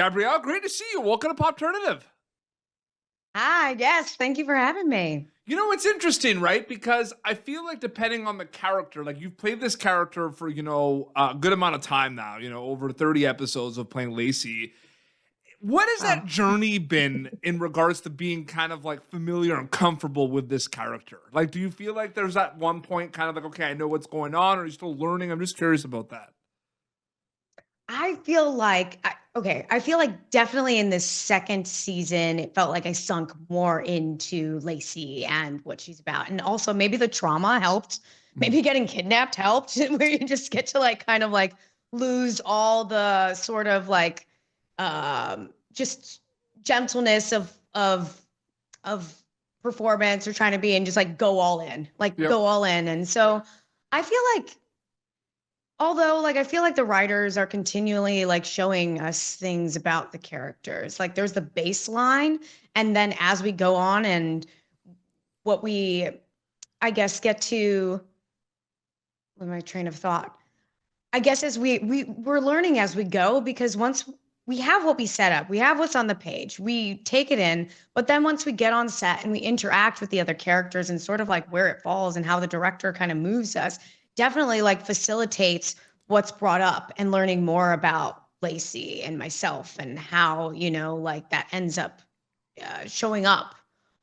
Gabrielle, great to see you. Welcome to Popternative. Hi, yes, thank you for having me. It's interesting, right? Because I feel like depending on the character, like you've played this character for, a good amount of time now, over 30 episodes of playing Lacey. What has that Wow. journey been in regards to being kind of like familiar and comfortable with this character? Like, do you feel like there's at one point kind of like, okay, I know what's going on, or are you still learning? I'm just curious about that. I feel like definitely in this second season, it felt like I sunk more into Lacey and what she's about. And also maybe the trauma helped. Mhm. Maybe getting kidnapped helped, where you just get to like kind of like lose all the sort of like just gentleness of performance or trying to be and just like go all in, like Yep. go all in. And so I feel like although, like, I feel like the writers are continually like showing us things about the characters. Like, there's the baseline, and then as we go on, and what we, I guess, get to my train of thought. I guess as we're learning as we go because once we have what we set up, we have what's on the page, we take it in, but then once we get on set and we interact with the other characters and sort of like where it falls and how the director kind of moves us, definitely like facilitates what's brought up and learning more about Lacey and myself and how, like that ends up showing up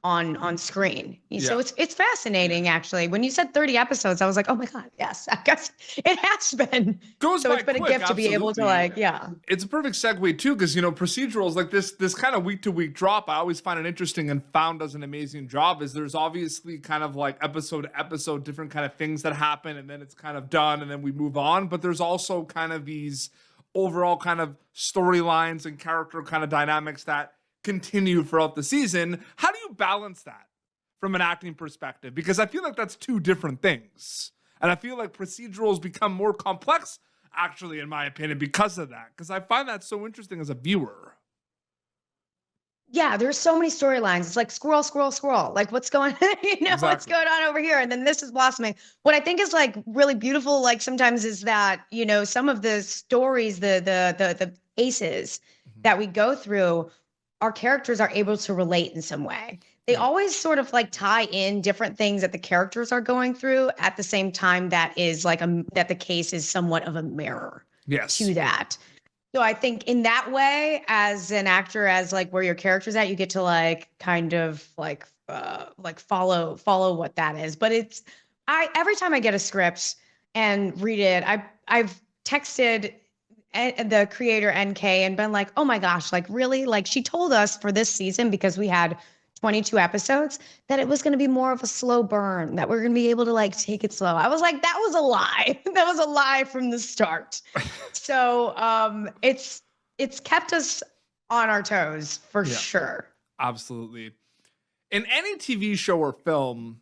on screen. Yeah. So it's fascinating actually. When you said 30 episodes, I was like, oh my God, yes, I guess it has been. Goes So by it's been a quick, gift to be able to absolutely. like, yeah. It's a perfect segue too, because procedurals like this kind of week to week drop. I always find it interesting, and Found does an amazing job. Is there's obviously kind of like episode to episode, different kind of things that happen, and then it's kind of done, and then we move on. But there's also kind of these overall kind of storylines and character kind of dynamics that continue throughout the season. How do you balance that from an acting perspective? Because I feel like that's two different things, and I feel like procedurals become more complex actually, in my opinion, because of that. Because I find that so interesting as a viewer. Yeah, there's so many storylines. It's like squirrel, squirrel, squirrel. Like what's going what's Exactly. going on over here? And then this is blossoming. What I think is like really beautiful, like sometimes is that, some of the stories, the aces Mhm. that we go through, our characters are able to relate in some way. They Yep. always sort of like tie in different things that the characters are going through at the same time that is like that the case is somewhat of a mirror Yes. to that. So I think in that way, as an actor, as like where your character's at, you get to like kind of like follow what that is. But it's I every time I get a script and read it, I've texted the creator NK and been like, oh my gosh, like really? Like she told us for this season, because we had 22 episodes, that it was going to be more of a slow burn, that we're going to be able to like take it slow. I was like, that was a lie. That was a lie from the start. So it's kept us on our toes for Yeah, sure. absolutely. In any TV show or film,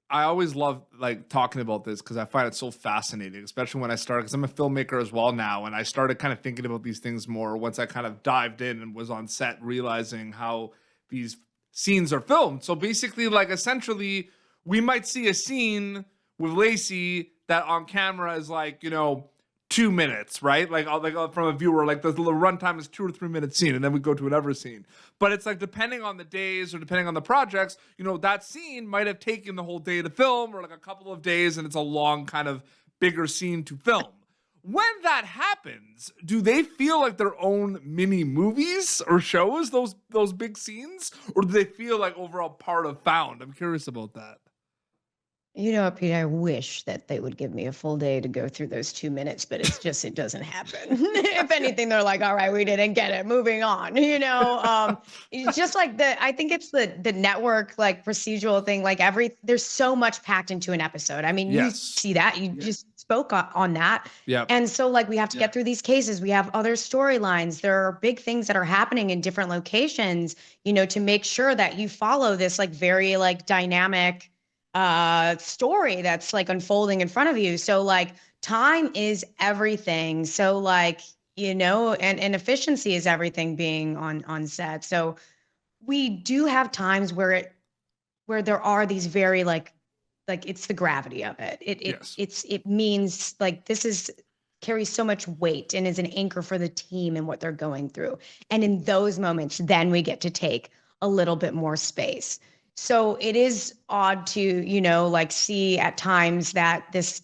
I always love like talking about this because I find it so fascinating, especially when I started, because I'm a filmmaker as well now, and I started kind of thinking about these things more once I kind of dived in and was on set, realizing how these scenes are filmed. So basically, like essentially, we might see a scene with Lacey that on camera is like 2 minutes, right? Like from a viewer, like the runtime is 2 or 3 minute scene, and then we go to another scene. But it's like depending on the days or depending on the projects, that scene might have taken the whole day to film, or like a couple of days, and it's a long kind of bigger scene to film. When that happens, do they feel like their own mini movies or shows, those big scenes, or do they feel like overall part of Found? I'm curious about that. You know what, Pete? I wish that they would give me a full day to go through those 2 minutes, but it doesn't happen. If anything, they're like, all right, we didn't get it, moving on. It's just like I think it's the network like procedural thing. Like there's so much packed into an episode. I mean, you Yes. see that, you just spoke on that. Yep. And so like we have to get through these cases. We have other storylines. There are big things that are happening in different locations, to make sure that you follow this like very like dynamic story that's like unfolding in front of you. So like time is everything. So like, and efficiency is everything being on set. So we do have times where there are these very like it's the gravity of it. It it Yes. it's it means like this is carries so much weight and is an anchor for the team and what they're going through. And in those moments, then we get to take a little bit more space. So it is odd to, like see at times that this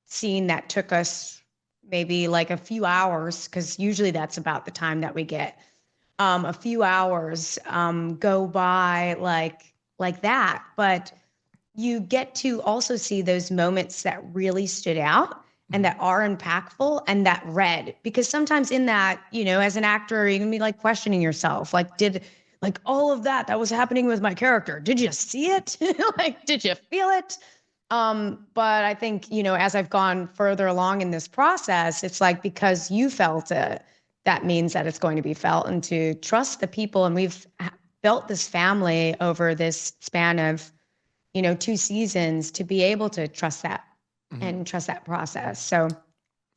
scene that took us maybe like a few hours, because usually that's about the time that we get a few hours go by like that. But you get to also see those moments that really stood out and that are impactful and that read, because sometimes in that, as an actor, you can be like questioning yourself, like, did like all of that was happening with my character, did you see it? Like, did you feel it? But I think, as I've gone further along in this process, it's like, because you felt it, that means that it's going to be felt, and to trust the people. And we've built this family over this span of, 2 seasons, to be able to trust that Mhm. and trust that process. So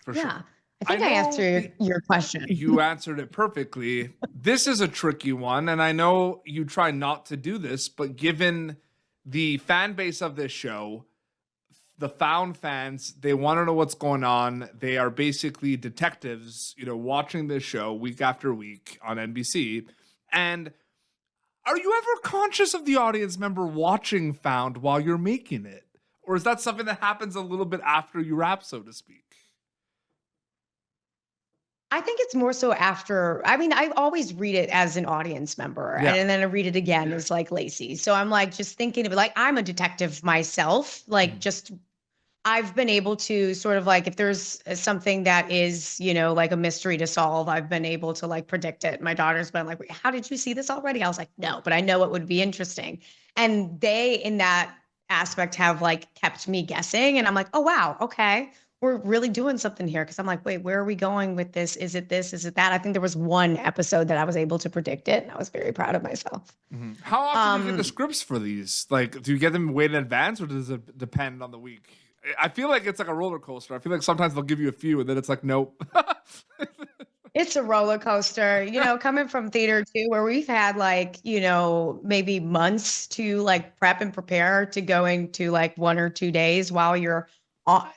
For yeah, sure. I I think I know answered the your question. You answered it perfectly. This is a tricky one, and I know you try not to do this, but given the fan base of this show, the found fans, they want to know what's going on. They are basically detectives, watching this show week after week on NBC. And are you ever conscious of the audience member watching Found while you're making it? Or is that something that happens a little bit after you wrap, so to speak? I think it's more so after. I mean, I always read it as an audience member, Yeah. and then I read it again as like Lacey. So I'm like just thinking of it, like I'm a detective myself, like Mhm. just I've been able to sort of like, if there's something that is, like a mystery to solve, I've been able to like predict it. My daughter's been like, "Wait, how did you see this already?" I was like, "No, but I know it would be interesting." And they, in that aspect, have like kept me guessing. And I'm like, "Oh, wow. Okay. We're really doing something here." Cause I'm like, "Wait, where are we going with this? Is it this? Is it that?" I think there was one episode that I was able to predict it, and I was very proud of myself. Mhm. How often do you get the Um, scripts for these? Like, do you get them way in advance, or does it depend on the week? I feel like it's like a roller coaster. I feel like sometimes they'll give you a few, and then it's like, nope. It's a roller coaster, coming from theater too, where we've had like, maybe months to like prep and prepare, to going to like 1 or 2 days while you're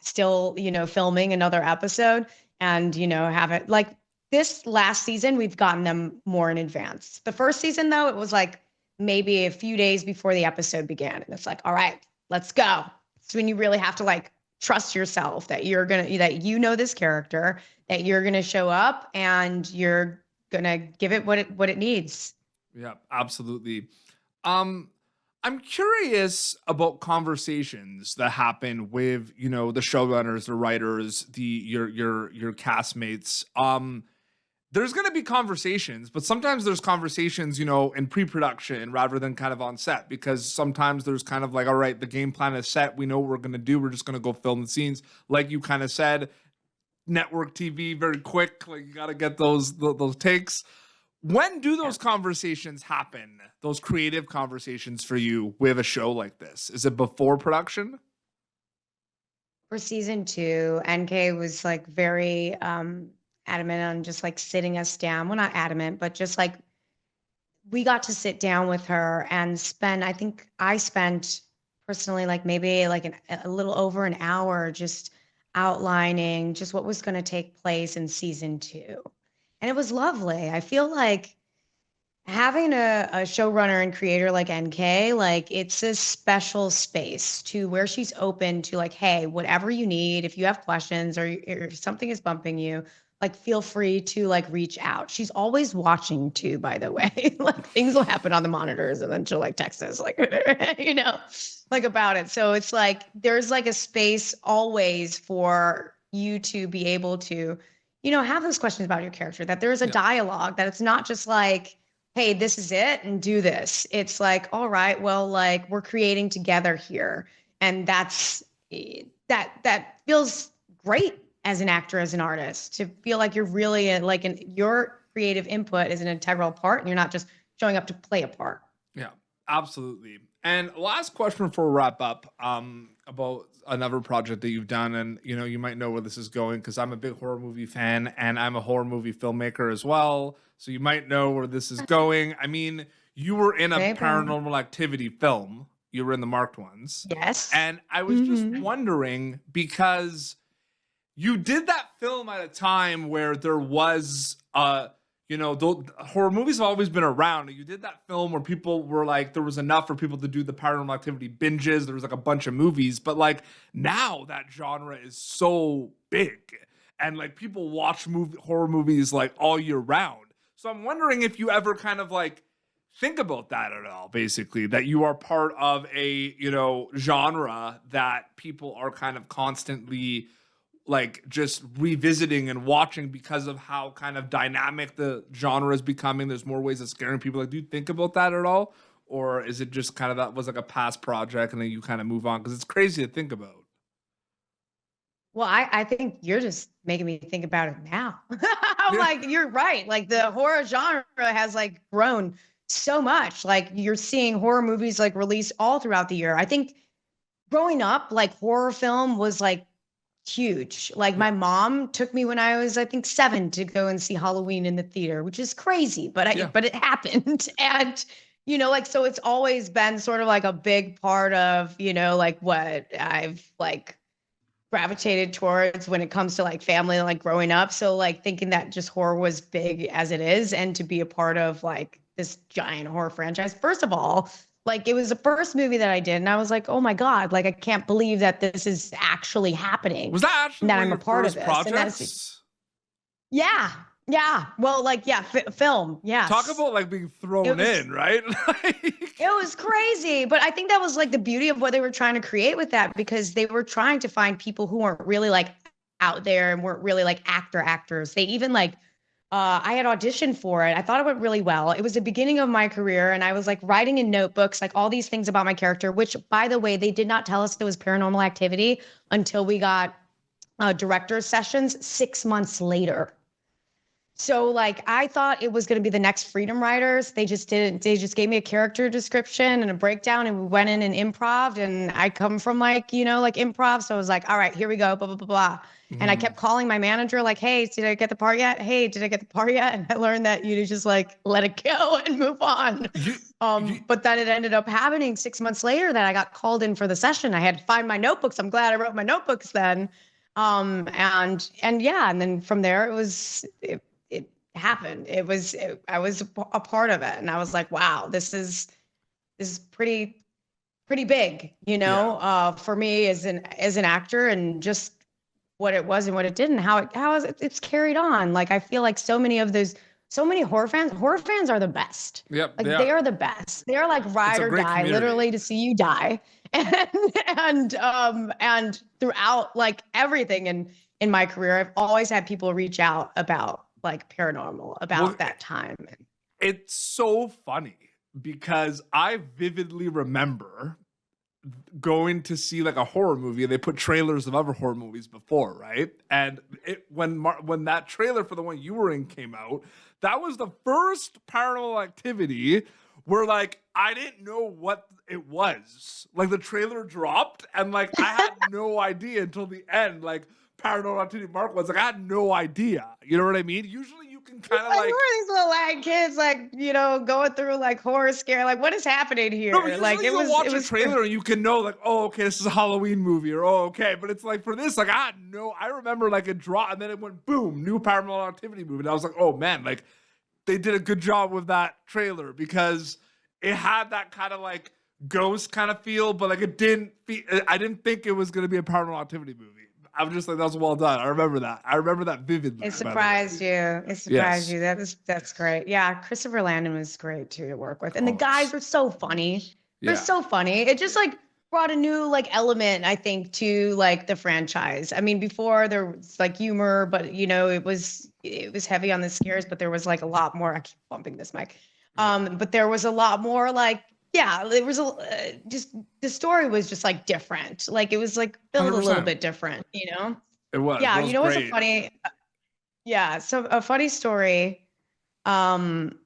still, filming another episode, and, have it like this last season, we've gotten them more in advance. The first season, though, it was like maybe a few days before the episode began. And it's like, all right, let's go. It's when you really have to like trust yourself that that this character, that you're going to show up and you're going to give it what it needs. Yeah, absolutely. Um, I'm curious about conversations that happen with, the showrunners, the writers, your castmates. There's going to be conversations, but sometimes there's conversations, in pre-production rather than kind of on set, because sometimes there's kind of like, all right, the game plan is set. We know what we're going to do. We're just going to go film the scenes. Like you kind of said, network TV, very quick. Like you got to get those takes. When do Yeah. those conversations happen? Those creative conversations for you with a show like this? Is it before production? For season 2, NK was like very adamant on just like sitting us down. Well, not adamant, but just like we got to sit down with her and spend, I think I spent personally like maybe like a little over an hour just outlining just what was going to take place in season 2. And it was lovely. I feel like having a showrunner and creator like NK, like it's a special space to where she's open to like, hey, whatever you need, if you have questions, or if something is bumping you, like feel free to like reach out. She's always watching too, by the way. Like things will happen on the monitors and then she'll like text us like, like about it. So it's like there's like a space always for you to be able to, have those questions about your character, that there is a Yeah. dialogue, that it's not just like, hey, this is it and do this. It's like, all right, well, like we're creating together here. And that feels great as an actor, as an artist, to feel like you're really like your creative input is an integral part and you're not just showing up to play a part. Yeah, absolutely. And last question before we wrap up, about another project that you've done, and you might know where this is going because I'm a big horror movie fan and I'm a horror movie filmmaker as well. So you might know where this is going. I mean, you were in a Maybe. Paranormal Activity film. You were in the marked ones, Yes. and I was just Mm-hmm. wondering because you did that film at a time where there was the horror movies have always been around. You did that film where people were like, there was enough for people to do the Paranormal Activity binges. There was like a bunch of movies, but like now that genre is so big, and like people watch horror movies like all year round. So I'm wondering if you ever kind of like think about that at all, basically, that you are part of a, genre that people are kind of constantly like just revisiting and watching because of how kind of dynamic the genre is becoming. There's more ways of scaring people. Like, do you think about that at all? Or is it just kind of that was like a past project and then you kind of move on? Because it's crazy to think about. Well, I think you're just making me think about it now. I'm Yeah. like, you're right. Like the horror genre has like grown so much. Like you're seeing horror movies like released all throughout the year. I think growing up, like horror film was like huge. Like Yeah. my mom took me when I was, I think, 7 to go and see Halloween in the theater, which is crazy, but Yeah. but it happened. And like so it's always been sort of like a big part of, like what I've like gravitated towards when it comes to like family, like growing up. So like thinking that just horror was big as it is, and to be a part of like this giant horror franchise. First of all, like it was the first movie that I did, and I was like, oh my God, like I can't believe that this is actually happening Was that and actually that one of I'm a your part of first this. And that's, projects? yeah, yeah. Well, like, yeah, film. Talk Yes. about like being It thrown was in, right? it was crazy, but I think that was like the beauty of what they were trying to create with that, because they were trying to find people who weren't really like out there and weren't really like actors. They even like I had auditioned for it. I thought it went really well. It was the beginning of my career, and I was like writing in notebooks, like all these things about my character, which by the way, they did not tell us it was Paranormal Activity until we got director's sessions 6 months later. So like I thought it was going to be the next Freedom Riders. They just didn't. They just gave me a character description and a breakdown, and we went in and improv. And I come from like like improv, so I was like, all right, here we go, blah blah blah blah. And I Mhm. kept calling my manager like, hey, did I get the part yet? Hey, did I get the part yet? And I learned that you just like let it go and move on. You, you, But then it ended up happening 6 months later that I got called in for the session. I had to find my notebooks. I'm glad I wrote my notebooks then. And yeah, and then from there it happened. I was a part of it, and I was like, wow, this is pretty big, yeah. for me as an actor, and just what it was and what it did, and it's carried on. Like I feel like so many horror fans are the best. Yep. They Like they are. are the best. They're like It's ride a or great die, community. literally to see you die. And and throughout like everything in my career, I've always had people reach out about like paranormal, Well, about that time. it's so funny because I vividly remember going to see like a horror movie. They put trailers of other horror movies before, right? And when that trailer for the one you were in came out, that was the first Paranormal Activity where like I didn't know what it was. Like the trailer dropped and like I had no idea until the end. Like Paranormal Activity Mark was like I had no idea. You know what I mean? Usually you can kind of Like, who like are these little like kids like, going through like horror scare? Like, what is happening no, but here? Like, usually you'll it watch a was, trailer and you can know, like, oh, okay, this is a Halloween movie, or oh, okay. But it's like for this, like, I remember like it dropped and then it went boom, new Paranormal Activity movie. And I was like, oh man, like they did a good job with that trailer because it had that kind of like ghost kind of feel, but like it didn't feel, I didn't think it was going to be a Paranormal Activity movie. I'm just like, that was well done. I remember that. I remember that vividly. it surprised you. It surprised Yes. you. That's great. Yeah. Christopher Landon was great too to work with. And the Oh, guys were so funny. They're yeah. so funny. It just like brought a new like element, I think, to like the franchise. I mean, before there was like humor, but it was heavy on the scares, but there was like a lot more. I keep bumping this mic. But there was a lot more like, yeah, it was just the story was just like different. Like it was like built a little 100%. bit different, It was. Yeah, It was what's a great. funny, yeah, so a funny story um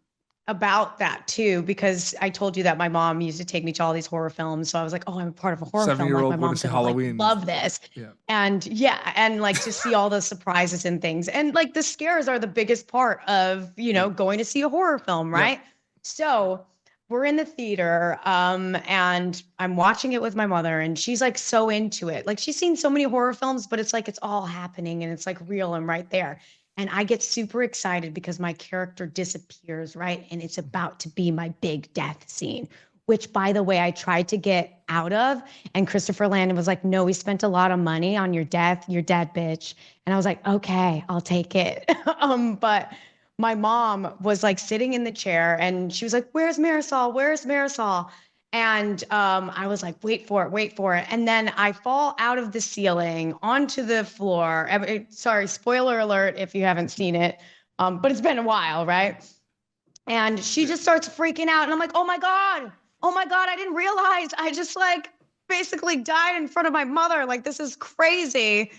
about that too, because I told you that my mom used to take me to all these horror films. So I was like, oh, I'm a part of a horror film. Like 7-year-old my going to mom's see gonna like Halloween. love this. Yeah. And yeah, and like to see all the surprises and things. And like the scares are the biggest part of, Yep. going to see a horror film, Yep. right? So we're in the theater, and I'm watching it with my mother, and she's like so into it. Like she's seen so many horror films, but it's like it's all happening and it's like real and right there. And I get super excited because my character disappears, right? And it's about to be my big death scene, which by the way, I tried to get out of. And Christopher Landon was like, no, we spent a lot of money on your death. You're dead, bitch. And I was like, okay, I'll take it. But my mom was like sitting in the chair and she was like, where's Marisol? Where's Marisol? And I was like, wait for it, wait for it. And then I fall out of the ceiling onto the floor. Sorry, spoiler alert if you haven't seen it, but it's been a while, right? And she just starts freaking out. And I'm like, oh my God, I didn't realize I just like basically died in front of my mother. Like, this is crazy.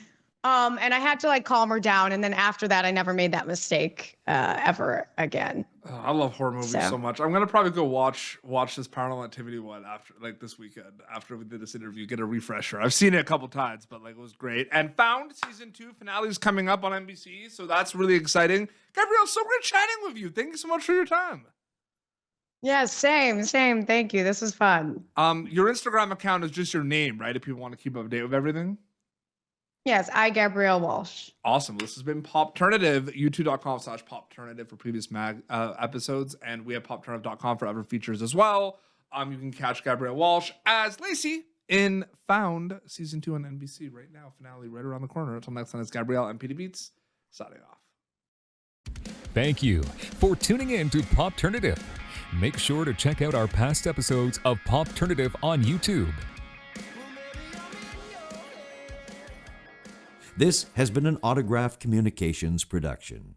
And I had to like calm her down. And then after that, I never made that mistake ever again. Oh, I love horror movies so much. I'm gonna probably go watch this Paranormal Activity one after, like, this weekend after we did this interview. Get a refresher. I've seen it a couple times, but like it was great. And Found season 2 finale is coming up on NBC, so that's really exciting. Gabrielle, so great chatting with you. Thank you so much for your time. Yeah, same. Thank you. This was fun. Your Instagram account is just your name, right? If people want to keep up to date with everything. Yes, Gabrielle Walsh. Awesome. This has been Popternative, youtube.com/Popternative for previous episodes. And we have popternative.com for other features as well. You can catch Gabrielle Walsh as Lacey in Found season 2 on NBC right now. Finale right around the corner. Until next time, it's Gabrielle and PD Beats signing off. Thank you for tuning in to Popternative. Make sure to check out our past episodes of Popternative on YouTube. This has been an Autograph Communications production.